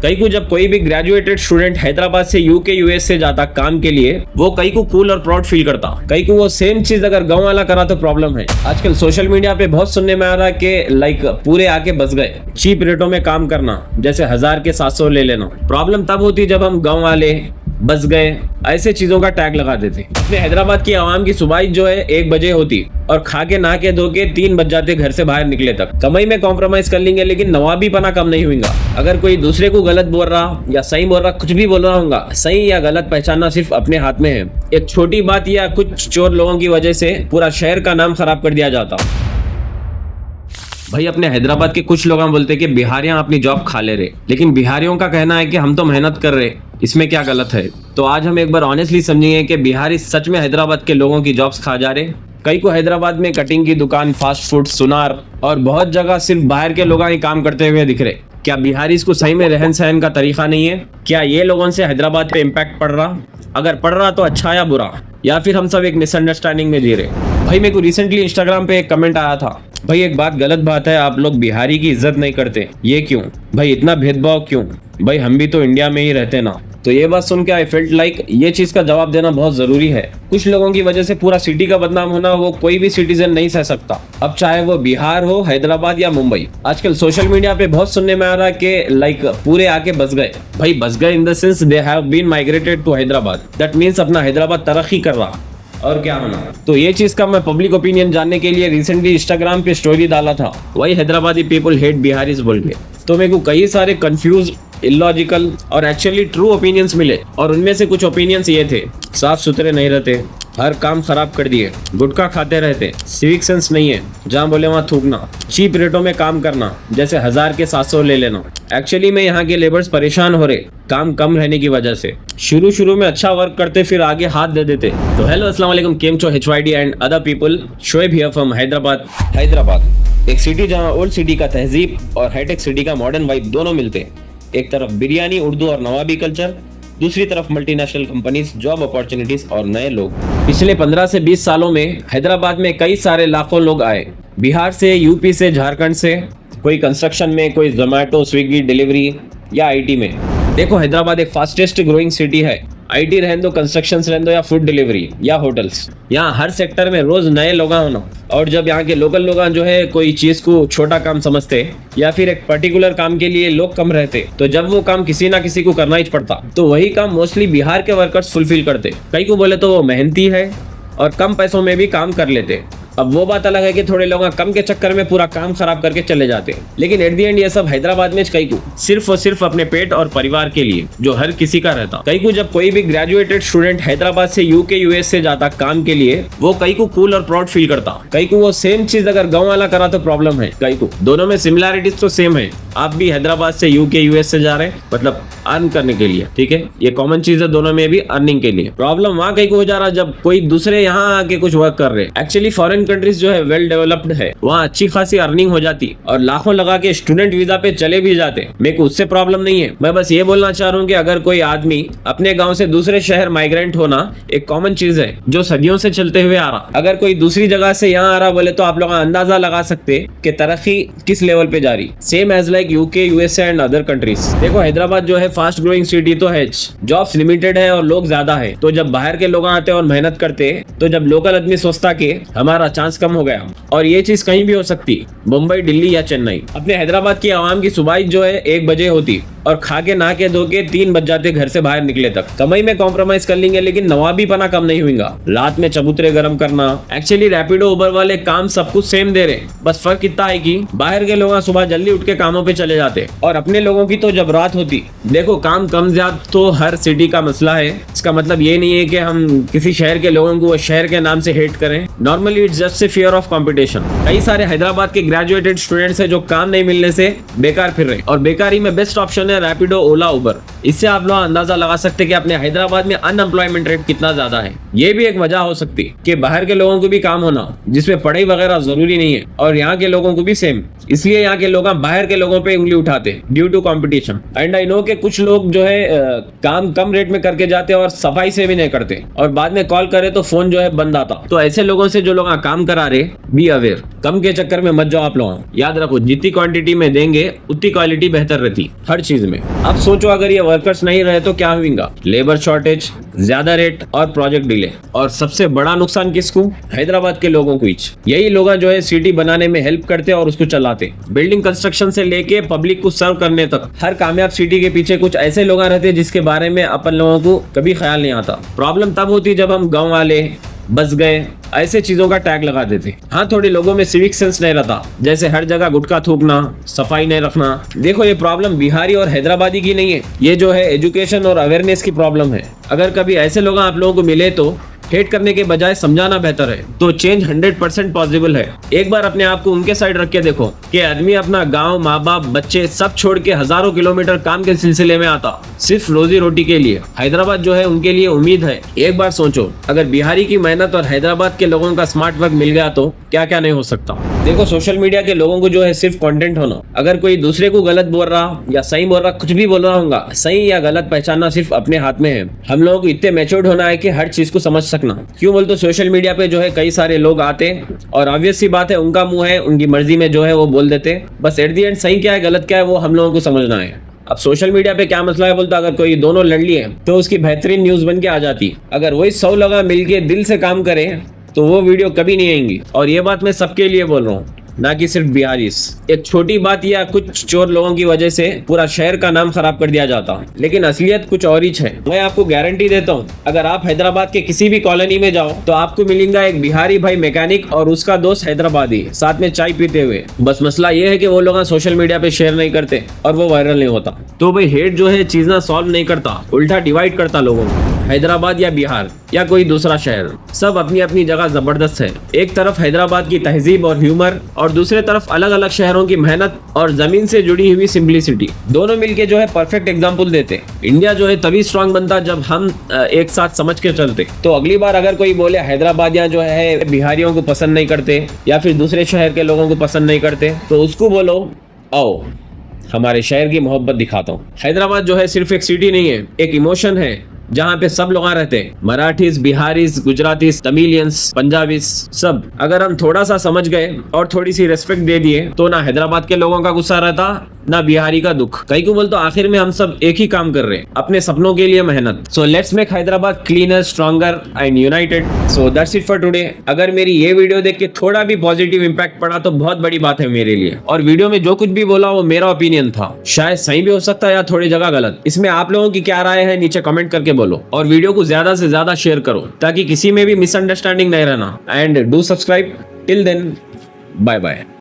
कई को जब कोई भी ग्रेजुएटेड स्टूडेंट हैदराबाद से यूके यूएस से जाता काम के लिए, वो कई को कूल और प्राउड फील करता। कई को वो सेम चीज अगर गांव वाला करा तो प्रॉब्लम है। आजकल सोशल मीडिया पे बहुत सुनने में आ रहा है कि पूरे आके बस गए, चीप रेटों में काम करना, जैसे 1000 के 700 ले लेना। प्रॉब्लम तब होती जब हम गाँव वाले बस गए ऐसे चीजों का टैग लगा देते। अपने हैदराबाद की आवाम की सुबह जो है 1 बजे होती और खा के नहा के धो के 3 बज जाते घर से बाहर निकले तक। कमाई में कॉम्प्रोमाइज कर लेंगे लेकिन नवाबी पना कम नहीं हुएगा। अगर कोई दूसरे को गलत बोल रहा या सही बोल रहा, कुछ भी बोल रहा होगा, सही या गलत पहचानना सिर्फ अपने हाथ में है। एक छोटी बात या कुछ चोर लोगों की वजह से पूरा शहर का नाम खराब कर दिया जाता। भाई अपने हैदराबाद के कुछ लोग बोलते कि बिहारियां अपनी जॉब खा ले रहे, लेकिन बिहारियों का कहना है कि हम तो मेहनत कर रहे, इसमें क्या गलत है। तो आज हम एक बार ऑनेस्टली समझेंगे कि बिहारी सच में हैदराबाद के लोगों की जॉब्स खा जा रहे। कई को हैदराबाद में कटिंग की दुकान, फास्ट फूड, सुनार और बहुत जगह सिर्फ बाहर के लोग ही काम करते हुए दिख रहे। क्या बिहारी इसको सही में रहन सहन का तरीका नहीं है? क्या ये लोगों से हैदराबाद पे इम्पैक्ट पड़ रहा? अगर पड़ रहा तो अच्छा या बुरा, या फिर हम सब एक मिसअंडरस्टैंडिंग में जी रहे? भाई मेरे को रिसेंटली इंस्टाग्राम पे एक कमेंट आया था, भाई एक बात गलत बात है, आप लोग बिहारी की इज्जत नहीं करते, ये क्यों भाई, इतना भेदभाव क्यों भाई, हम भी तो इंडिया में ही रहते ना। तो ये बात सुन के आई फेल्ट लाइक ये चीज का जवाब देना बहुत जरूरी है। कुछ लोगों की वजह से पूरा सिटी का बदनाम होना वो कोई भी सिटीजन नहीं सह सकता, अब चाहे वो बिहार हो, हैदराबाद या मुंबई। आजकल सोशल मीडिया पे बहुत सुनने में आ रहा है कि पूरे आके बस गए। भाई बस गए in the sense they have been migrated to Hyderabad, that means अपना हैदराबाद तरक्की कर रहा और क्या होना। तो ये चीज का मैं पब्लिक ओपिनियन जानने के लिए रिसेंटली इंस्टाग्राम पे स्टोरी डाला था, वही हैदराबादी पीपल हेट बिहारीज बोल के। तो मेरे को कई सारे कंफ्यूज, इलॉजिकल और एक्चुअली ट्रू ओपिनियंस मिले, और उनमें से कुछ ओपिनियंस ये थे, साफ सुथरे नहीं रहते, हर काम खराब कर दिए, गुटखा खाते रहते, सिविक सेंस नहीं है, जहाँ बोले वहाँ थूकना, चीप रेटों में काम करना, जैसे 1000 के 700 ले लेना। एक्चुअली में यहाँ के लेबर्स परेशान हो रहे काम कम रहने की वजह से। शुरू में अच्छा वर्क करते फिर आगे हाथ दे देते। तो हेलो अस्सलाम वालेकुम, केम चो HYD and other people, Shoaib here from Hyderabad, एक सिटी जहाँ ओल्ड सिटी का तहजीब और हाईटेक सिटी का मॉडर्न वाइब दोनों मिलते हैं। एक तरफ बिरयानी, उर्दू और नवाबी कल्चर, दूसरी तरफ मल्टीनेशनल कंपनीज, जॉब अपॉर्चुनिटीज और नए लोग। पिछले 15 से 20 सालों में हैदराबाद में कई सारे लाखों लोग आए, बिहार से, यूपी से, झारखंड से, कोई कंस्ट्रक्शन में, कोई जोमेटो, स्विगी, डिलीवरी या आईटी में। देखो हैदराबाद एक फास्टेस्ट ग्रोइंग सिटी है, आईटी रहने दो, कंस्ट्रक्शन रहने दो या फूड डिलीवरी या होटल्स, यहाँ हर सेक्टर में रोज नए लोग होना। और जब यहाँ के लोकल लोग जो है कोई चीज को छोटा काम समझते या फिर एक पर्टिकुलर काम के लिए लोग कम रहते, तो जब वो काम किसी ना किसी को करना ही पड़ता, तो वही काम मोस्टली बिहार के वर्कर्स फुलफिल करते। कई को बोले तो वो मेहनती है और कम पैसों में भी काम कर लेते। अब वो बात अलग है कि थोड़े लोग कम के चक्कर में पूरा काम खराब करके चले जाते हैं, लेकिन एट द एंड ये सब हैदराबाद में कई को सिर्फ और सिर्फ अपने पेट और परिवार के लिए, जो हर किसी का रहता। कई को जब कोई भी ग्रेजुएटेड स्टूडेंट हैदराबाद से यूके यूएस से जाता काम के लिए, वो कई को कूल और प्राउड फील करता। कई को वो सेम चीज अगर गाँव वाला करा तो प्रॉब्लम है। कई को दोनों में सिमिलैरिटीज तो सेम है, आप भी हैदराबाद से यूके यूएस से जा रहे हैं, मतलब अर्न करने के लिए, ठीक है, ये कॉमन चीज है, दोनों में भी अर्निंग के लिए। प्रॉब्लम वहाँ कई को हो जा रहा जब कोई दूसरे यहाँ आके कुछ वर्क कर रहे। एक्चुअली फॉरेन कंट्रीज जो है वेल डेवलप्ड है, वहाँ अच्छी खासी अर्निंग हो जाती और लाखों लगा के स्टूडेंट वीजा पे चले भी जाते। मेरे को उससे प्रॉब्लम नहीं है। मैं बस ये बोलना चाह रहा हूँ कि अगर कोई आदमी अपने गांव से दूसरे शहर माइग्रेंट होना एक कॉमन चीज है जो सदियों से चलते हुए आ रहा। अगर कोई दूसरी जगह से यहाँ आ रहा बोले तो आप लोग अंदाजा लगा सकते कि तरक्की किस लेवल पे जा रही, same as like UK, USA and other countries. देखो हैदराबाद जो है फास्ट ग्रोइंग सिटी तो है, जॉब्स लिमिटेड है और लोग ज्यादा है, तो जब बाहर के लोग आते और मेहनत करते, तो जब लोकल आदमी सोचता कि हमारा चांस कम हो गया, और ये चीज कहीं भी हो सकती, मुंबई, दिल्ली या चेन्नई। अपने हैदराबाद की आवाम की सुबह जो है 1 बजे होती और खा के नहा के धो के 3 बज जाते घर से बाहर निकले तक। कमाई में कॉम्प्रोमाइज कर लेंगे लेकिन नवाबी पना कम नहीं हुएगा। रात में चबूतरे गर्म करना, एक्चुअली रैपिडो, उबर वाले काम सब कुछ सेम दे रहे, बस फर्क इतना है कि बाहर के लोग सुबह जल्दी उठ के कामों पे चले जाते और अपने लोगों की तो जब रात होती। देखो काम कम ज्यादा तो हर सिटी का मसला है, इसका मतलब ये नहीं है कि हम किसी शहर के लोगों को वो शहर के नाम से हेट करें। Normally it's just a fear of competition. कई सारे हैदराबाद के ग्रेजुएटेड स्टूडेंट्स है जो काम नहीं मिलने से बेकार फिर रहे, और बेकारी में बेस्ट ऑप्शन है रैपिडो, ओला, उबर। इससे आप लोग अंदाजा लगा सकते हैं कि अपने हैदराबाद में अनएम्प्लॉयमेंट रेट कितना ज्यादा है। ये भी एक वजह हो सकती है कि बाहर के लोगों को भी काम होना, जिसमें पढ़ाई वगैरह जरूरी नहीं है, और यहाँ के लोगों को भी सेम, इसलिए यहाँ के लोग बाहर के लोगों पे उंगली उठाते due to competition. And I know कि कुछ कुछ लोग जो है काम कम रेट में करके जाते और सफाई से भी नहीं करते, और बाद में कॉल करे तो फोन जो है बंद आता। तो ऐसे लोगों से जो लोग काम करा रहे, बी अवेयर, कम के चक्कर में मत जाओ आप लोग। याद रखो, जितनी क्वांटिटी में देंगे उतनी क्वालिटी बेहतर रहती हर चीज में। अब सोचो अगर ये वर्कर्स नहीं रहे तो क्या होगा? लेबर शॉर्टेज, ज्यादा रेट और प्रोजेक्ट डिले। और सबसे बड़ा नुकसान किसको? हैदराबाद के लोगों को। यही लोग जो है सिटी बनाने में हेल्प करते और उसको चलाते। बिल्डिंग कंस्ट्रक्शन से लेके पब्लिक को सर्व करने तक हर कामयाब सिटी के पीछे कुछ ऐसे लोग रहते जिसके बारे में अपन लोगों को कभी ख्याल नहीं आता। प्रॉब्लम तब होती जब हम गांव वाले बस गए ऐसे चीजों का टैग लगा देते। हाँ, थोड़े लोगों में सिविक सेंस नहीं रहता, जैसे हर जगह गुटखा थूकना, सफाई नहीं रखना। देखो, ये प्रॉब्लम बिहारी और हैदराबादी की नहीं है, ये जो है एजुकेशन और अवेयरनेस की प्रॉब्लम है। अगर कभी ऐसे लोग आप लोगों को मिले तो हेट करने के बजाय समझाना बेहतर है, तो चेंज 100% पॉसिबल है। एक बार अपने आप को उनके साइड रख के देखो कि आदमी अपना गांव, माँ बाप, बच्चे सब छोड़ के हजारों किलोमीटर काम के सिलसिले में आता, सिर्फ रोजी रोटी के लिए। हैदराबाद जो है उनके लिए उम्मीद है। एक बार सोचो, अगर बिहारी की मेहनत और हैदराबाद के लोगों का स्मार्ट वर्क मिल गया तो क्या क्या नहीं हो सकता। देखो, सोशल मीडिया के लोगों को जो है सिर्फ कंटेंट होना। अगर कोई दूसरे को गलत बोल रहा या सही बोल रहा, कुछ भी बोल रहा होगा, सही या गलत पहचानना सिर्फ अपने हाथ में है। हम लोगों को इतने मैच्योर्ड होना है कि हर चीज को समझ सकना। क्यों बोल तो सोशल मीडिया पे जो है कई सारे लोग आते और ऑब्वियस सी बात है, उनका मुंह है, उनकी मर्जी में जो है वो बोल देते। बस एट दी एंड सही क्या है गलत क्या है वो हम लोगों को समझना है। अब सोशल मीडिया पे क्या मसला है बोलता, अगर कोई दोनों लड़ लिए तो उसकी बेहतरीन न्यूज बन के आ जाती। अगर वही 100 लोग मिलके दिल से काम करे तो वो वीडियो कभी नहीं आएंगी। और ये बात मैं सबके लिए बोल रहा हूँ, ना कि सिर्फ बिहारीस। एक छोटी बात या कुछ चोर लोगों की वजह से पूरा शहर का नाम खराब कर दिया जाता, लेकिन असलियत कुछ और ही है। मैं आपको गारंटी देता हूँ, अगर आप हैदराबाद के किसी भी कॉलोनी में जाओ तो आपको मिलेगा एक बिहारी भाई मैकेनिक और उसका दोस्त हैदराबादी, साथ में चाय पीते हुए। बस मसला ये है कि वो लोग सोशल मीडिया पे शेयर नहीं करते और वो वायरल नहीं होता। तो भाई हेट जो है चीज ना सॉल्व नहीं करता, उल्टा डिवाइड करता लोगों को। हैदराबाद या बिहार या कोई दूसरा शहर, सब अपनी अपनी जगह जबरदस्त है। एक तरफ हैदराबाद की तहजीब और ह्यूमर और दूसरे तरफ अलग अलग शहरों की मेहनत और जमीन से जुड़ी हुई सिंपलिसिटी, दोनों मिलके जो है परफेक्ट एग्जांपल देते। इंडिया जो है तभी स्ट्रांग बनता जब हम एक साथ समझ के चलते। तो अगली बार अगर कोई बोले हैदराबादियां जो है बिहारियों को पसंद नहीं करते या फिर दूसरे शहर के लोगों को पसंद नहीं करते, तो उसको बोलो आओ हमारे शहर की मोहब्बत दिखाता हूँ। हैदराबाद जो है सिर्फ एक सिटी नहीं है, एक इमोशन है जहाँ पे सब लोग रहते हैं, Marathis, Bihari's, Gujaratis, Tamilians, Punjabis, सब। अगर हम थोड़ा सा समझ गए और थोड़ी सी रेस्पेक्ट दे दिए तो ना हैदराबाद के लोगों का गुस्सा रहता, ना बिहारी का दुख। कहीं को बोल तो आखिर में हम सब एक ही काम कर रहे हैं, अपने सपनों के लिए मेहनत। So let's make Hyderabad cleaner, stronger and United. So that's it for today. अगर मेरी ये वीडियो देख के थोड़ा भी पॉजिटिव इंपैक्ट पड़ा तो बहुत बड़ी बात है मेरे लिए। और वीडियो में जो कुछ भी बोला वो मेरा ओपिनियन था, शायद सही भी हो सकता है या थोड़ी जगह गलत। इसमें आप लोगों की क्या राय है नीचे कमेंट करके बोलो, और वीडियो को ज्यादा से ज्यादा शेयर करो ताकि किसी में भी मिसअंडरस्टैंडिंग नहीं रहना। And do subscribe. Till then, bye bye.